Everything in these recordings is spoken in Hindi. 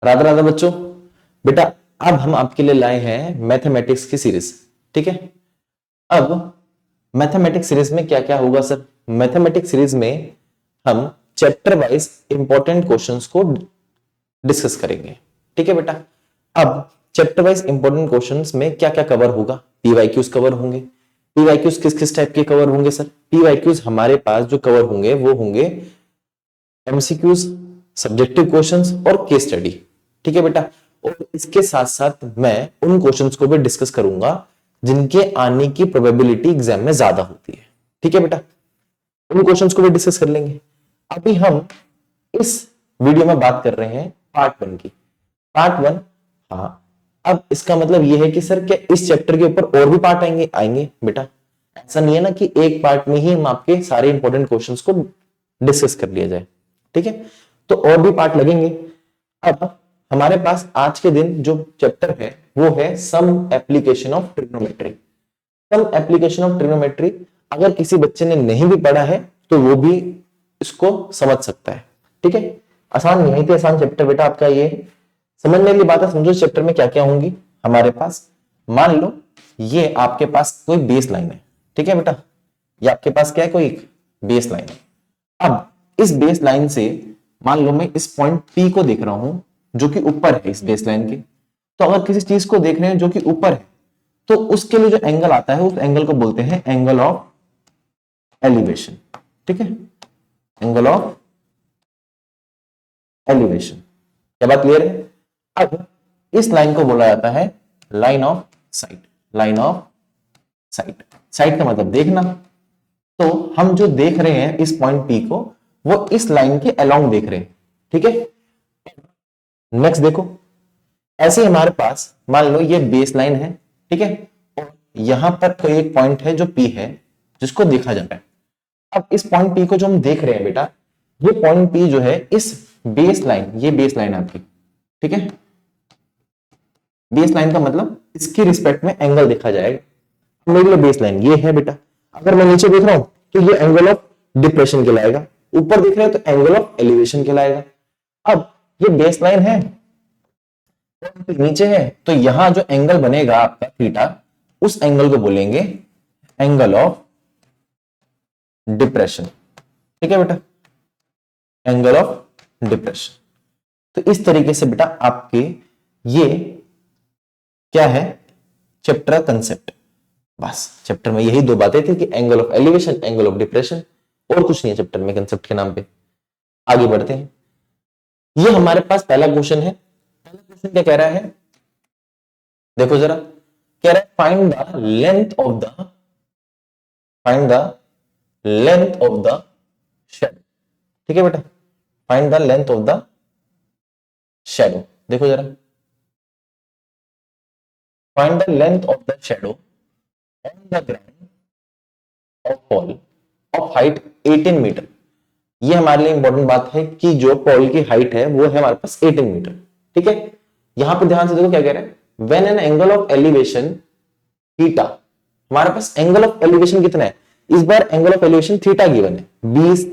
राधा राधा बच्चों, बेटा अब हम आपके लिए लाए हैं मैथमेटिक्स की सीरीज। ठीक है, अब मैथमेटिक्स सीरीज में क्या क्या होगा सर? मैथमेटिक्स सीरीज में हम चैप्टर वाइज इंपॉर्टेंट क्वेश्चंस को डिस्कस करेंगे। ठीक है बेटा, अब चैप्टर वाइज इंपॉर्टेंट क्वेश्चंस में क्या क्या कवर होगा? पीवाईक्यूज कवर होंगे। पीवाईक्यूज किस किस टाइप के कवर होंगे सर? पीवाईक्यूज हमारे पास जो कवर होंगे वो होंगे एमसीक्यूज, सब्जेक्टिव क्वेश्चंस और केस स्टडी। ठीक है बेटा, और इसके साथ साथ मैं उन क्वेश्चंस को भी डिस्कस करूंगा जिनके आने की प्रोबेबिलिटी एग्जाम में ज्यादा होती है। ठीक है बेटा, उन क्वेश्चंस को भी डिस्कस कर लेंगे। अभी हम इस वीडियो में बात कर रहे हैं पार्ट 1 की। पार्ट 1, हाँ, अब इसका मतलब यह है कि सर क्या इस चैप्टर के ऊपर और भी पार्ट आएंगे? आएंगे बेटा, ऐसा नहीं है ना कि एक पार्ट में ही हम आपके सारे इंपॉर्टेंट क्वेश्चंस को डिस्कस कर लिया जाए। ठीक है, तो और भी पार्ट लगेंगे। अब हमारे पास आज के दिन जो चैप्टर है वो है some application of trigonometry. Some application of trigonometry अगर किसी बच्चे ने नहीं भी पढ़ा है तो वो भी इसको समझ सकता है। ठीक है, आसान नहीं थी, आसान चैप्टर बेटा आपका ये। समझने वाली बात है, समझो इस चैप्टर में क्या क्या होंगी हमारे पास। मान लो ये आपके पास कोई बेस लाइन है। ठीक है बेटा, ये आपके पास क्या है? कोई बेस लाइन है। अब इस बेस लाइन से मान लो मैं इस पॉइंट P को देख रहा हूं जो कि ऊपर है इस बेस लाइन के। तो अगर किसी चीज को देख रहे हैं जो कि ऊपर है तो उसके लिए जो एंगल आता है उस एंगल को बोलते हैं एंगल ऑफ एलिवेशन। ठीक है, एंगल ऑफ एलिवेशन। क्या बात क्लियर है? अब इस लाइन को बोला जाता है line of site. Line of site, site का मतलब देखना। तो हम जो देख रहे हैं इस पॉइंट P को वो इस लाइन के अलोंग देख रहे हैं। ठीक है, नेक्स्ट देखो, ऐसे हमारे पास मान लो ये बेस लाइन है। ठीक है, और यहां पर कोई एक पॉइंट है जो P है जिसको देखा जा रहा है। अब इस पॉइंट P को जो हम देख रहे हैं बेटा, ये पॉइंट P जो है इस बेस लाइन, ये बेस लाइन आपकी। ठीक है, बेस लाइन का मतलब इसकी रिस्पेक्ट में एंगल देखा जाएगा। मेरे लिए बेस लाइन ये है बेटा। अगर मैं नीचे देख रहा हूं तो ये एंगल ऑफ डिप्रेशन कहलाएगा, ऊपर देख रहे हैं तो एंगल ऑफ एलिवेशन कहलाएगा। अब ये बेस लाइन है, नीचे है, तो यहां जो एंगल बनेगा आपका थीटा, उस एंगल को बोलेंगे एंगल ऑफ डिप्रेशन। ठीक है बेटा, एंगल ऑफ डिप्रेशन। तो इस तरीके से बेटा आपके ये क्या है? Chapter concept. बस चैप्टर में यही दो बातें थी कि angle of elevation, angle of depression, और कुछ नहीं है चैप्टर में कंसेप्ट के नाम पे। आगे बढ़ते हैं। ये हमारे पास पहला क्वेश्चन है। पहला क्वेश्चन क्या कह रहा है? देखो जरा, कह रहा है find the length of the, find the length of the shadow. ठीक है बेटा, find the length of the shadow. देखो जरा, find the length of the shadow on the ground of pole of height 18 metre. ये हमारे लिए इंपॉर्टेंट बात है कि जो पॉल की हाइट है वो है हमारे पास 18 मीटर। ठीक है, यहां पे ध्यान से देखो क्या कह रहा है, when an angle of elevation theta. हमारे पास एंगल ऑफ एलिवेशन कितना है? इस बार angle of elevation theta given है 20,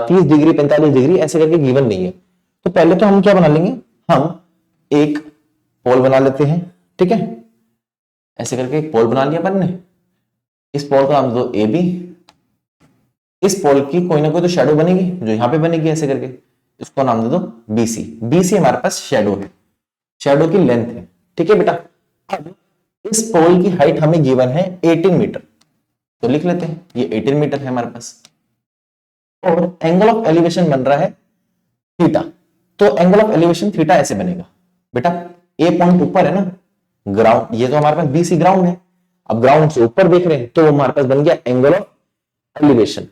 30 डिग्री, 45 डिग्री, ऐसे करके गिवन नहीं है। तो पहले तो हम क्या बना लेंगे, हम एक पोल बना लेते हैं। ठीक है, ऐसे करके एक पोल बना लिया अपन ने। इस पोल का नाम दो ए बी। इस पोल की कोई ना कोई तो शैडो बनेगी जो यहां पे बनेगी, ऐसे करके इसको नाम दे दो BC। BC हमारे पास शैडो है, शैडो की लेंथ है। ठीक है बेटा, अब इस पोल की हाइट हमें गिवन है 18 मीटर, तो लिख लेते हैं ये 18 मीटर है हमारे पास। और एंगल ऑफ एलिवेशन बन रहा है थीटा। तो एंगल ऑफ एलिवेशन थीटा ऐसे बनेगा बेटा, ए पॉइंट ऊपर है ना, ग्राउंड, ये तो हमारे पास BC ग्राउंड है। अब ग्राउंड से ऊपर देख रहे हैं तो हमारे पास बन गया एंगल ऑफ एलिवेशन।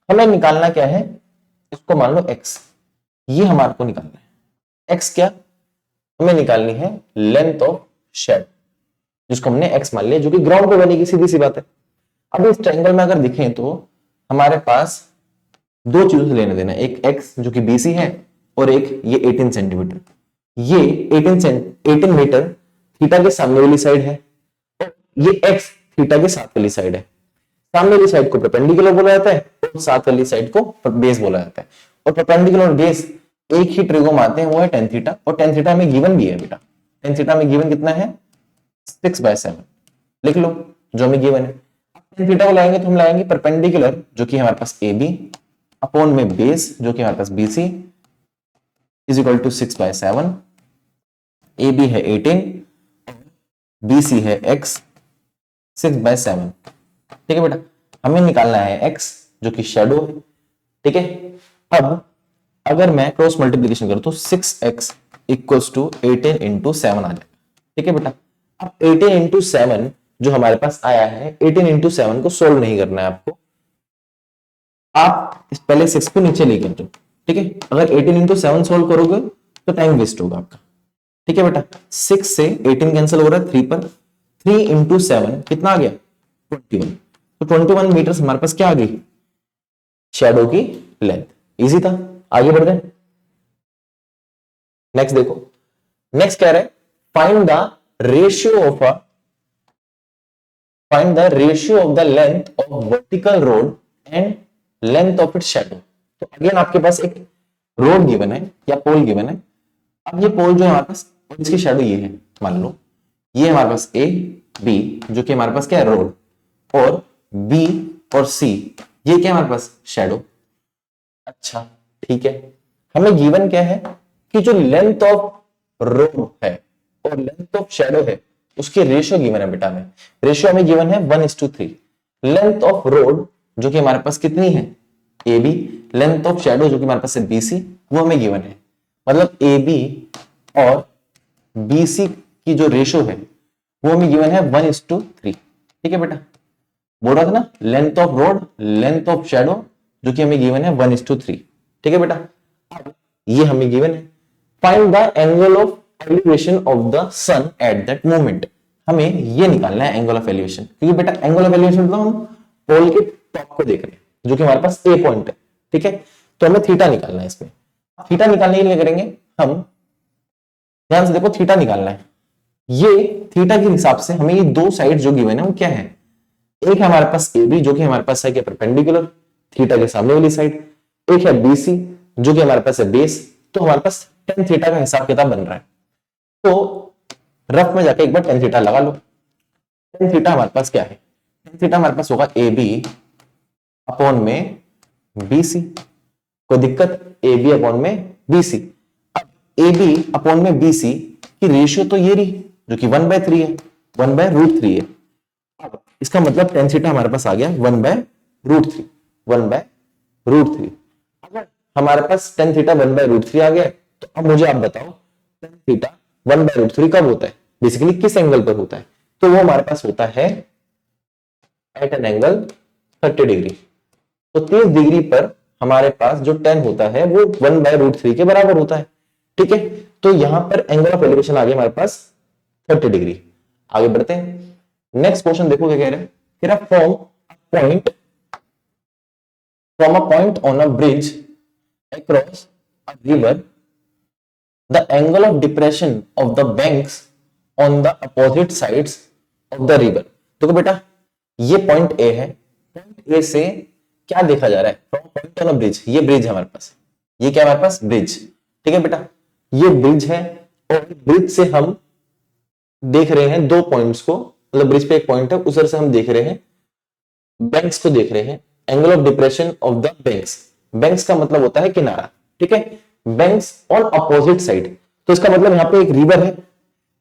हमें निकालना क्या है? इसको मान लो x, ये हमारे को निकालना है। x क्या? हमें निकालनी है लेंथ ऑफ शैडो, जिसको हमने x मान लिया, जो कि ग्राउंड पे बनेगी, सीधी सी बात है। अब इस ट्रायंगल में अगर दिखें तो हमारे पास दो चीजों से लेने देना, एक x जो कि BC है और एक ये 18 सेंटीमीटर। ये 18 मीटर थीटा के सामने वाली साइड है और ये x थीटा के साथ वाली साइड है। सामने वाली साइड को परपेंडिकुलर बोला जाता है और साथ वाली साइड को बेस बोला जाता है। और परपेंडिकुलर और बेस एक ही ट्रिगोन आते हैं, वो है tan थीटा, और tan थीटा में गिवन भी है बेटा। tan थीटा में गिवन कितना है 6/7, लिख लो जो हमें गिवन है। tan थीटा को लाएंगे तो हम लाएंगे परपेंडिकुलर जो कि हमारे पास AB अपॉन में बेस जो कि हमारे पास BC is equal to 6/7। AB है 18, BC है X 6/7। ठीक है बेटा, हमें निकालना है X जो कि शेडो है। ठीक है, अब अगर मैं क्रॉस मल्टीप्लीकेशन करूं तो 6x इक्वल्स टू 18 इंटू 7 आ जाएगा। ठीक है बेटा, अब 18 इंटू 7 जो हमारे पास आया है, 18 इंटू 7 को सोल्व नहीं करना है आपको, आप पहले 6 को नीचे लेके जाओ। ठीक है, अगर 18 इंटू 7 सोल्व करोगे तो टाइम वेस्ट होगा आपका। ठीक है बेटा, 6 से 18 कैंसिल हो रहा है 3 पर, 3 इंटू 7 कितना आ गया 21। तो 21 मीटर हमारे पास क्या आ गई शेडो की लेंथ। इजी था, आगे बढ़ गए। नेक्स्ट देखो, नेक्स्ट कह रहे हैं find the ratio of the length of vertical road and length of its shadow. तो अगेन आपके पास एक रोड गिवन है या पोल गिवन है। अब ये पोल जो है हमारे पास, इसकी शेडो ये है, मान लो ये हमारे पास A B जो कि हमारे पास क्या है रोड, और B और C ये क्या है हमारे पास शेडो। अच्छा ठीक है, हमें गिवन क्या है कि जो लेंथ ऑफ रोड है और लेंथ ऑफ शेडो है उसकी रेशियो गिवन है बेटा। में रेशियो हमें गिवन है 1:3। लेंथ ऑफ रोड जो कि हमारे पास कितनी है AB, लेंथ ऑफ शेडो जो कि हमारे पास है BC, वो हमें गिवन है। मतलब AB और BC की जो रेशियो है वो हमें गिवन है 1:3। ठीक है बेटा, बोल रहा था ना length of road length of shadow जो कि हमें गिवन है 1:3। ठीक है बेटा, अब ये हमें गिवन है find the angle of elevation of the sun at that moment. हमें ये निकालना है एंगल ऑफ एलिवेशन, क्योंकि बेटा एंगल ऑफ एलिवेशन मतलब हम पोल के टॉप को देख रहे हैं जो कि हमारे पास A पॉइंट है। ठीक है, तो हमें थीटा निकालना है। इसमें थीटा निकालने के लिए करेंगे हम, ध्यान से देखो थीटा निकालना है। ये थीटा के हिसाब से हमें ये दो साइड जो गिवन है वो क्या है, एक है हमारे पास AB जो कि हमारे पास है परपेंडिकुलर थीटा के सामने वाली साइड, एक है BC जो कि हमारे पास है बेस। तो हमारे पास tan थीटा का हिसाब किताब बन रहा है। तो रफ में जाके एक बार tan थीटा लगा लो। tan थीटा हमारे पास क्या है, tan थीटा हमारे पास होगा AB अपॉन में BC। कोई दिक्कत, AB अपॉन में BC। अब AB अपॉन में BC की रेशियो तो ये रही जो कि 1/3 है, 1/√3 है। अब इसका मतलब tan थीटा हमारे पास आ गया 1/√3, 1/√3। अगर हमारे पास tan थीटा 1/√3 आ गया, तो अब मुझे आप बताओ tan थीटा 1/√3 कब होता है, बेसिकली किस एंगल पर होता है। तो वो हमारे पास होता है एट एन एंगल 30 डिग्री। तो 30 डिग्री पर हमारे पास जो tan होता है वो 1/√3 के बराबर होता है। ठीक है, तो यहां पर एंगल ऑफ एलिवेशन आ गया हमारे पास 30 डिग्री। आगे बढ़ते हैं, नेक्स्ट क्वेश्चन देखो क्या कह रहे हैं। कह रहा from a point on a bridge across a river the angle of depression of the banks on the opposite sides of the river. देखो बेटा ये पॉइंट ए है, पॉइंट ए से क्या देखा जा रहा है, from point on a bridge, ये ब्रिज है हमारे पास, ये क्या है हमारे पास ब्रिज। ठीक है बेटा, ये ब्रिज है और ब्रिज से हम देख रहे हैं दो पॉइंट्स को, मतलब ब्रिज पे एक पॉइंट है उधर से हम देख रहे हैं बैंक्स को देख रहे हैं। Angle of depression of the banks, banks का मतलब होता है किनारा। ठीक है, बैंक्स ऑन अपोजिट साइड, तो इसका मतलब यहां पे एक रिवर है,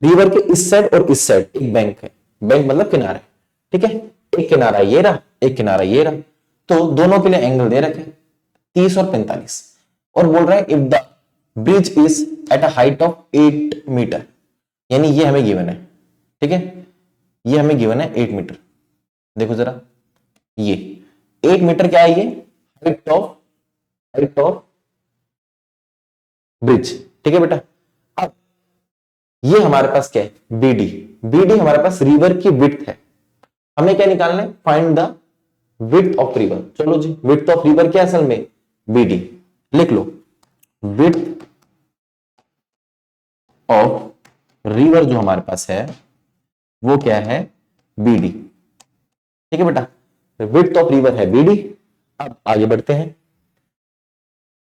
रिवर के इस साइड और इस साइड एक बैंक है, बैंक मतलब किनारा है। ठीक है, एक किनारा ये रहा, एक किनारा ये रहा, तो दोनों के लिए एंगल दे रखे 30 और 45, और बोल रहा है if the bridge is at a height of 8 metre, यानी ये हमें गिवन है। ठीक है, ये हमें गिवन है 8 मीटर। देखो जरा ये 8 मीटर क्या है, ये हाइट ऑफ ब्रिज। ठीक है बेटा, अब ये हमारे पास क्या है BD, BD हमारे पास रिवर की विड्थ है। हमें क्या निकालना है, find the width of river. चलो जी, विड्थ ऑफ रिवर क्या असल में BD, लिख लो विड्थ ऑफ रिवर जो हमारे पास है वो क्या है BD। ठीक है बेटा, विड्थ ऑफ रिवर है BD। अब आगे बढ़ते हैं,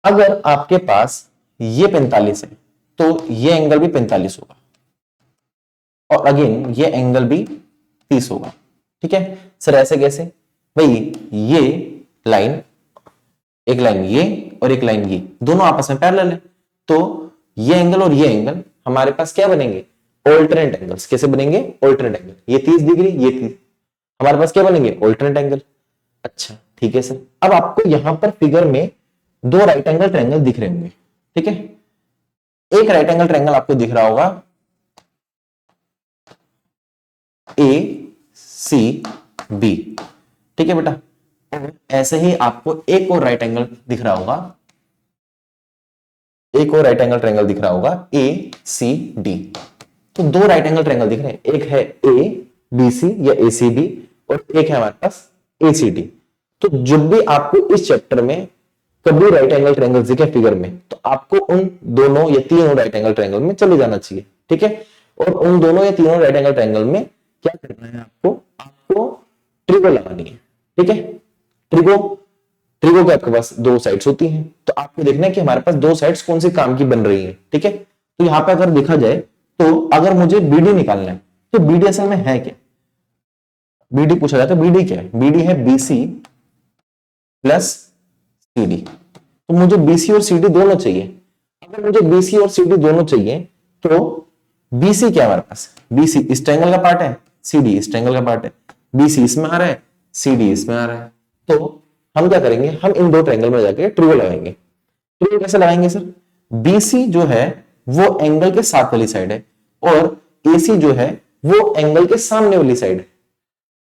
अगर आपके पास ये 45 है तो ये एंगल भी 45 होगा, और अगेन ये एंगल भी 30 होगा। ठीक है सर, ऐसे कैसे भाई? ये लाइन, एक लाइन ये और एक लाइन ये, दोनों आपस में पैरेलल है, तो ये एंगल और ये एंगल हमारे पास क्या बनेंगे? Alternate angles. कैसे बनेंगे? Alternate angle. ये 30 डिग्री, ये 30, हमारे पास क्या बनेंगे? Alternate angle. अच्छा ठीक है सर, अब आपको यहां पर फिगर में दो राइट एंगल ट्रायंगल दिख रहे होंगे। ठीक है, एक राइट एंगल ट्रायंगल आपको दिख रहा होगा ए सी बी। ठीक है बेटा, ऐसे ही आपको एक और राइट एंगल दिख रहा होगा, एक और राइट एंगल ट्रायंगल दिख रहा होगा ए सी डी। तो दो राइट एंगल ट्रायंगल दिख रहे हैं, एक है ए बी सी या ए सी बी, और एक है हमारे पास ए सी डी। तो जब भी आपको इस चैप्टर में कभी राइट एंगल ट्रायंगल दिखे फिगर में, तो आपको उन दोनों या तीनों राइट एंगल ट्रायंगल में चले जाना चाहिए। ठीक है, और उन दोनों या तीनों राइट एंगल ट्रायंगल में क्या करना है आपको? आपको ट्रिगो लगानी है। ठीक है, ट्रिगो के आपके पास दो साइड्स होती हैं, तो आपको देखना है कि हमारे पास दो साइड्स कौन सी काम की बन रही है। ठीक है, तो यहां पे अगर देखा जाए तो अगर मुझे बीडी निकालना है, तो बीडी असल में है क्या? बीडी पूछा जाता है, बीडी क्या है? बीडी है बीसी प्लस सीडी। तो मुझे बीसी और सीडी दोनों चाहिए। अगर मुझे बीसी और सीडी दोनों चाहिए तो बीसी क्या है हमारे पास? बीसी इस ट्रायंगल का पार्ट है, सीडी इस ट्रायंगल का पार्ट है। बीसी इसमें आ रहा है, सीडी इसमें आ रहा है, तो हम क्या करेंगे? हम इन दो ट्रायंगल में जाके ट्रिगो लगाएंगे। ट्रिगो कैसे लगाएंगे सर? बीसी जो है वो एंगल के साथ वाली साइड है, और एसी जो है वो एंगल के सामने वाली साइड है।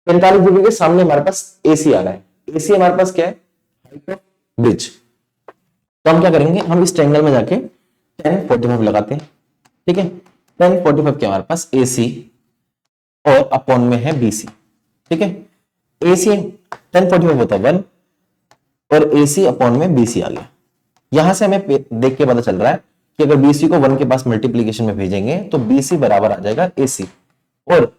45 डिग्री के सामने हमारे पास एसी आ रहा है। एसी हमारे पास क्या है? Height of bridge. तो हम क्या करेंगे? हम इस ट्रायंगल में जाके tan 45 लगाते हैं। ठीक है, tan 45 क्या हमारे पास? एसी और अपॉन में है बीसी। ठीक है, एसी tan 45 होता है 1 और एसी अपॉन में बीसी आ गया। यहां से हमें देख के पता चल रहा है कि अगर बीसी को 1 के पास मल्टीप्लीकेशन में भेजेंगे तो बीसी बराबर आ जाएगा एसी, और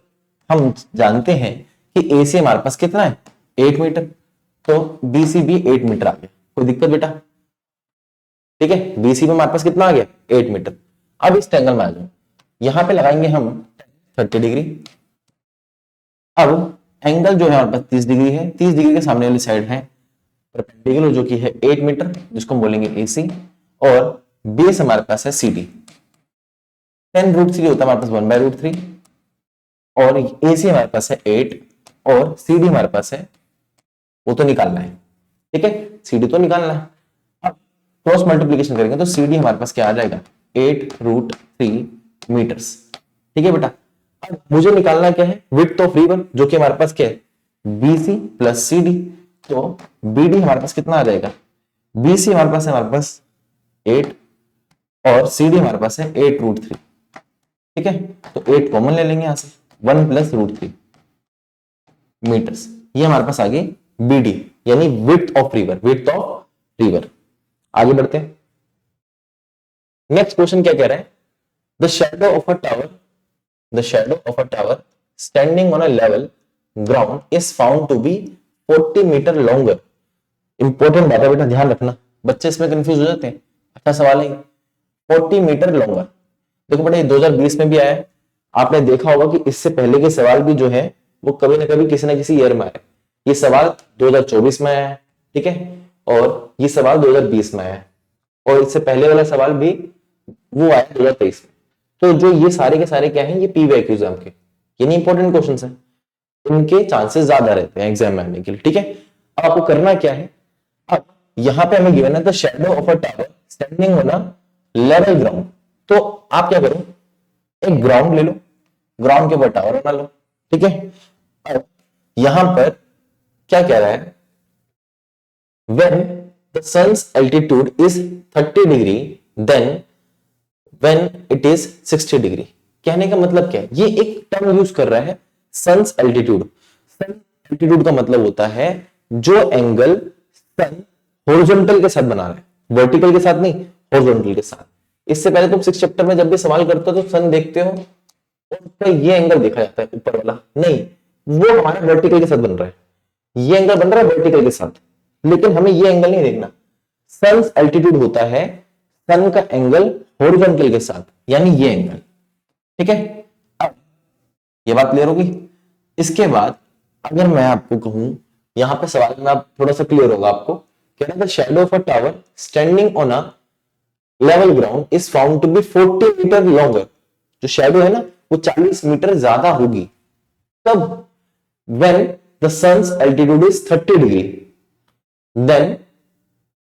हम जानते हैं कि एसी हमारे पास कितना है? 8 मीटर, तो बीसी भी 8 मीटर आ गया। कोई दिक्कत बेटा? ठीक है, बीसी में हमारे पास कितना आ गया? 8 मीटर। अब इस ट्रायंगल में आ जाओ, यहां पे लगाएंगे हम 30 डिग्री। अब एंगल जो है हमारे पास 30 डिग्री है, 30 डिग्री के सामने वाली साइड है परपेंडिकुलर जो कि है 8 मीटर, जिसको हम बोलेंगे एसी, और बेस हमारे पास है सीडी। 10√3 होता है हमारे पास 1/√3, और एसी हमारे पास है 8 और सीडी हमारे पास है, वो तो निकालना है। ठीक है, सीडी तो निकालना है। अब क्रॉस मल्टीप्लीकेशन करेंगे तो सीडी हमारे पास क्या आ जाएगा? 8√3 मीटर्स। ठीक है बेटा, अब मुझे निकालना क्या है? विड्थ ऑफ रिवर, जो कि हमारे पास क्या है? BC plus CD. तो बीडी हमारे पास कितना आ जाएगा? बीसी हमारे पास है, हमारे पास 8 और सीडी हमारे पास है 8√3। ठीक है, तो 8 कॉमन ले लेंगे यहां से, 1 + √3 मीटर्स। ये हमारे पास आ गई बीडी, यानी width of river. Width of river. आगे बढ़ते हैं, नेक्स्ट क्वेश्चन क्या कह रहा है? The shadow of a tower, the shadow of a tower standing on a level ground is found to be 40 metre longer. Important बात है बेटा, ध्यान रखना, बच्चे इसमें कंफ्यूज हो जाते हैं। अच्छा सवाल है, 40 मीटर लॉन्गर। देखो बेटा, ये 2020 में भी आया है। आपने देखा होगा कि इससे पहले के सवाल भी जो है वो कभी ना कभी किसी ना किसी ईयर में आए। ये सवाल 2024 में आया है, ठीक है, और ये सवाल 2020 में आया है, और इससे पहले वाला सवाल भी वो आया 2023 में। तो जो ये सारे के सारे क्या हैं? ये PYQ एग्जाम के, यानी इंपॉर्टेंट क्वेश्चंस हैं, इनके चांसेस ज्यादा रहते हैं एग्जाम में आने के लिए। ठीक है, अब आपको करना क्या है? अब यहां पे हमें गिवन है the shadow of a tower standing on a level ground. तो आप क्या करो? एक ग्राउंड ले लो, ग्राउंड के ऊपर टावर बना लो। ठीक है, अब यहां पर क्या कह रहा है? When the sun's altitude is 30 degree, then when it is 60 degree. कहने का मतलब क्या है? ये एक टर्म यूज कर रहा है, सन्स एल्टीट्यूड। सन एल्टीट्यूड का मतलब होता है जो एंगल सन हॉरिजॉन्टल के साथ बना रहा है, वर्टिकल के साथ नहीं, हॉरिजॉन्टल के साथ। इससे पहले तुम 6th चैप्टर में जब भी सवाल करते हो तो सन देखते हो और उसका ये एंगल देखा जाता है ऊपर वाला, नहीं, वो हमारा वर्टिकल के साथ बन रहा है, ये एंगल बन रहा है वर्टिकल के साथ, लेकिन हमें ये एंगल नहीं देखना। सन्स एल्टीट्यूड होता है सन का एंगल हॉरिजॉन्टल के साथ, यानी ये एंगल। ठीक है, अब ये बात क्लियर होगी। इसके बाद अगर मैं आपको कहूं, यहां पे सवाल में आप थोड़ा सा क्लियर होगा आपको, कह रहा था shadow of a tower standing on a level ground is found to be 40 metre longer. जो शेडो है ना वो 40 मीटर ज्यादा होगी। तब when the sun's altitude is 30 degree then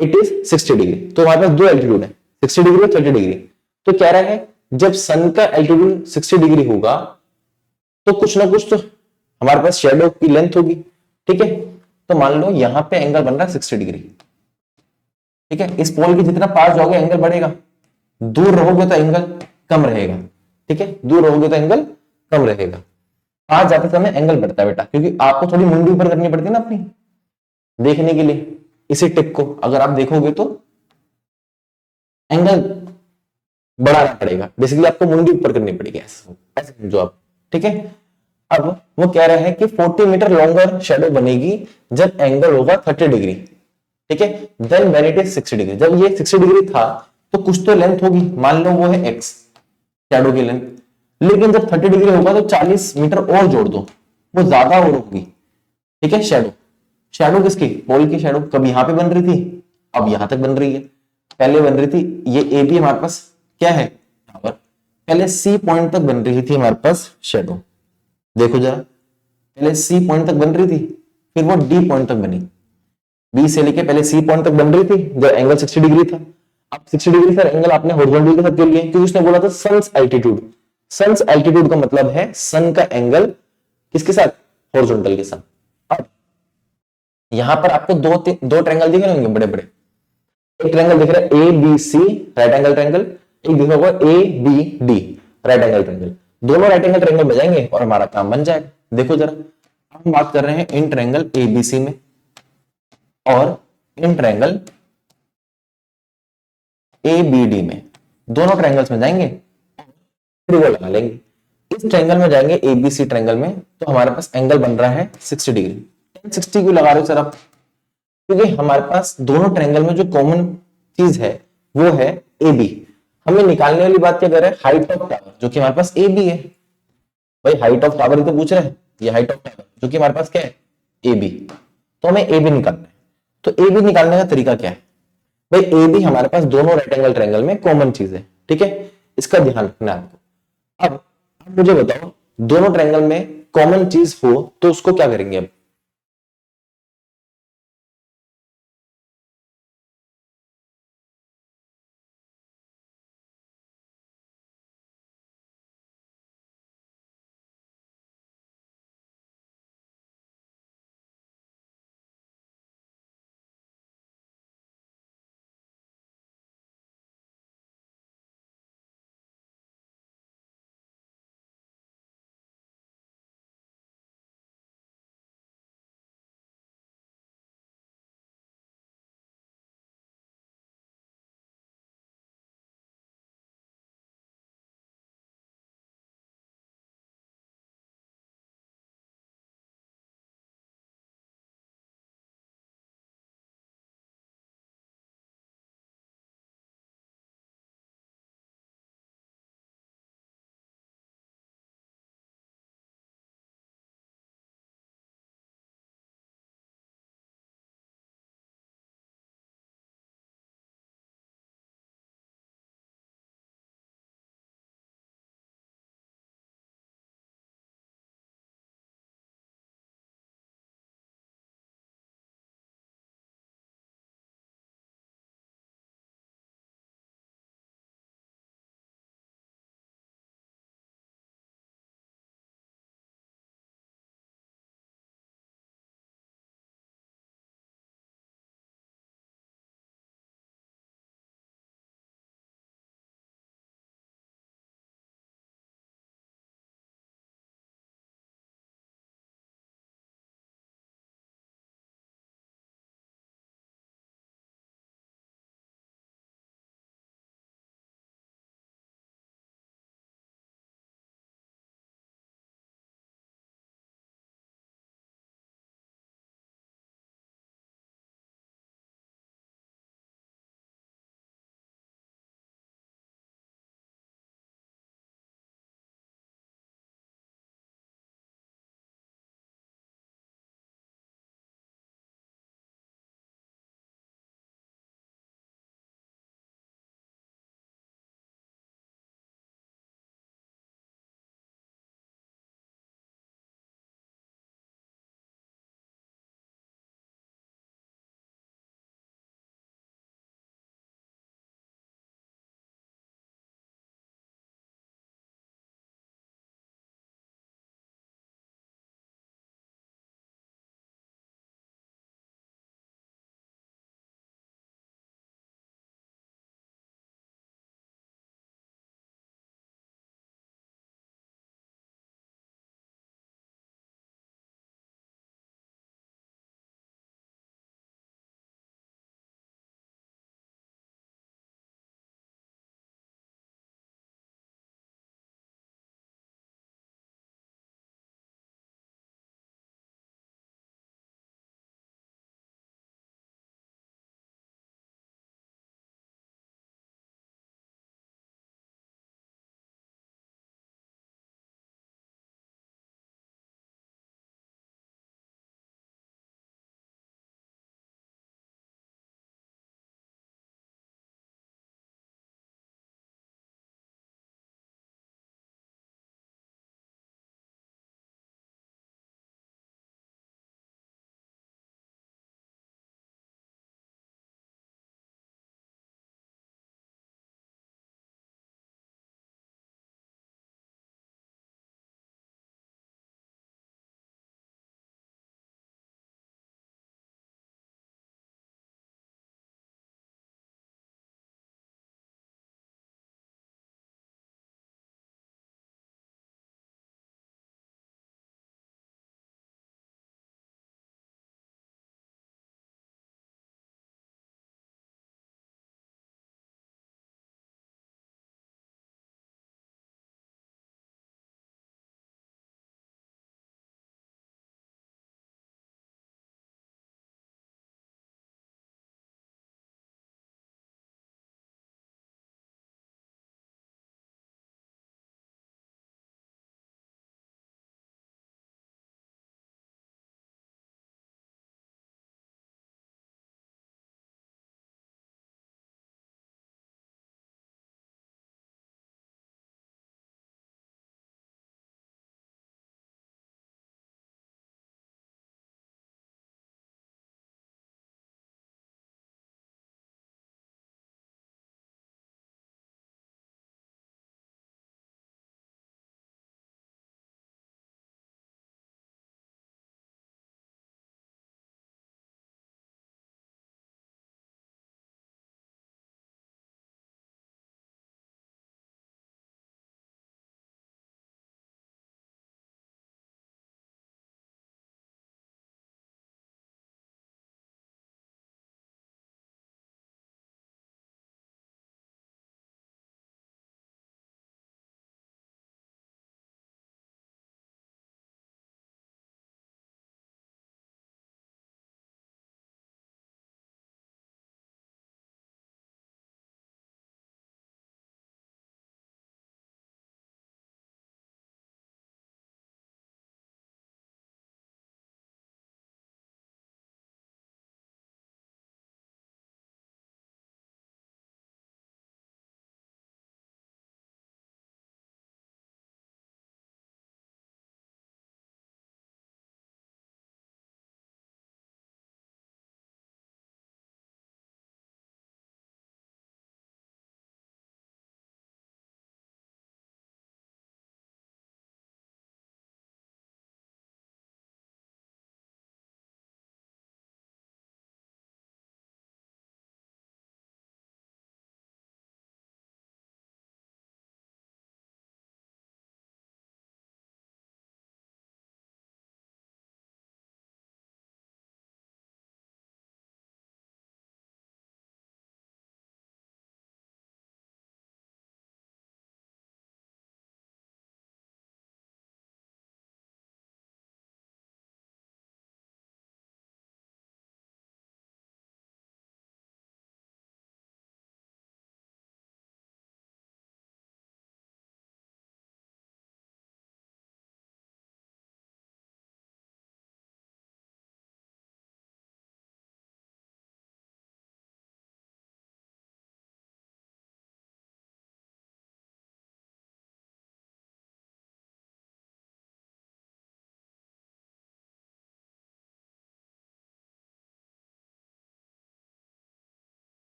it is 60 degree. तो हमारे पास दो एल्टीट्यूड है, 60 डिग्री और 30 डिग्री। तो कह रहा है जब सन का एल्टीट्यूड 60 डिग्री होगा तो कुछ ना कुछ तो हमारे पास शेडो की लेंथ होगी। ठीक है, तो मान लो यहां पे एंगल बन रहा है 60 डिग्री। ठीक है, इस पोल के जितना पास जाओगे एंगल बढ़ेगा, दूर रहोगे तो एंगल कम रहेगा। ठीक है, दूर रहोगे तो एंगल कम रहेगा, पास जाते समय एंगल बढ़ता है बेटा, क्योंकि आपको थोड़ी मुंडी ऊपर करनी पड़ती है ना अपनी देखने के लिए। इसी टिप को अगर आप देखोगे तो एंगल बढ़ाना पड़ेगा, बेसिकली आपको मुंडी ऊपर करनी पड़ेगी, ऐसे समझो आप। ठीक है, अब वो कह रहे हैं कि 40 मीटर लॉन्गर शेडो बनेगी जब एंगल होगा 30 डिग्री। ठीक है, then when it is 60 degree. जब ये 60 डिग्री था तो कुछ तो लेंथ होगी, मान लो वो है एक्स शेडो की लेंथ। लेकिन जब 30 डिग्री होगा तो 40 मीटर और जोड़ दो, वो ज्यादा और होगी। ठीक है, शेडो शेडो किसकी, पोल की शेडो कब यहां पे बन रही थी, अब यहां तक बन रही है। पहले बन रही थी, ये ए बी हमारे पास क्या है टावर, पहले सी पॉइंट तक बन रही थी हमारे पास शेडो। देखो जरा, पहले सी पॉइंट तक बन रही थी, फिर वो डी पॉइंट तक बनी। बी से लेके पहले सी पॉइंट तक बन रही थी जब एंगल 60 डिग्री था। अब 60 डिग्री का एंगल आपने हॉरिजॉन्टल के साथ क्यों लिया, क्योंकि उसने बोला था सन्स एल्टीट्यूड। सन्स एल्टीट्यूड का मतलब है सन का एंगल किसके साथ, हॉरिजॉन्टल के साथ। अब यहां पर आपको दो ट्रायंगल दिख रहे होंगे बड़े बड़े। एक ट्रायंगल दिख रहा है A B C right angle triangle, एक दिख रहा होगा A B D right angle triangle. दोनों राइट एंगल ट्रायंगल बजाएंगे और हमारा काम बन जाएगा। देखो जरा, हम बात कर रहे हैं इन ट्रायंगल एबीसी में और इन ट्रायंगल एबीडी में, दोनों ट्रायंगल्स में जाएंगे फिर वो लगा लेंगे। इस ट्रायंगल में जाएंगे एबीसी ट्रायंगल में, तो हमारे पास एंगल बन रहा है 60 डिग्री। 60 क्यों लगा रहे हो सर आप, क्योंकि हमारे पास दोनों ट्रायंगल में जो कॉमन चीज है वो है ए बी। हमें निकालने वाली बात क्या कर रहे हैं, हाइट ऑफ टावर, जो कि हमारे पास ए बी है। भाई हाइट ऑफ टावर ही तो पूछ रहे हैं, ये हाइट ऑफ टावर जो कि हमारे पास क्या है ए बी। तो हमें ए बी निकालना है, तो ए बी निकालने का तरीका क्या है भाई, ए बी हमारे पास दोनों राइट एंगल ट्रायंगल में कॉमन चीज है। ठीक है, इसका ध्यान रखना है आपको। अब मुझे बताओ, दोनों ट्रायंगल में कॉमन चीज हो तो उसको क्या करेंगे, अब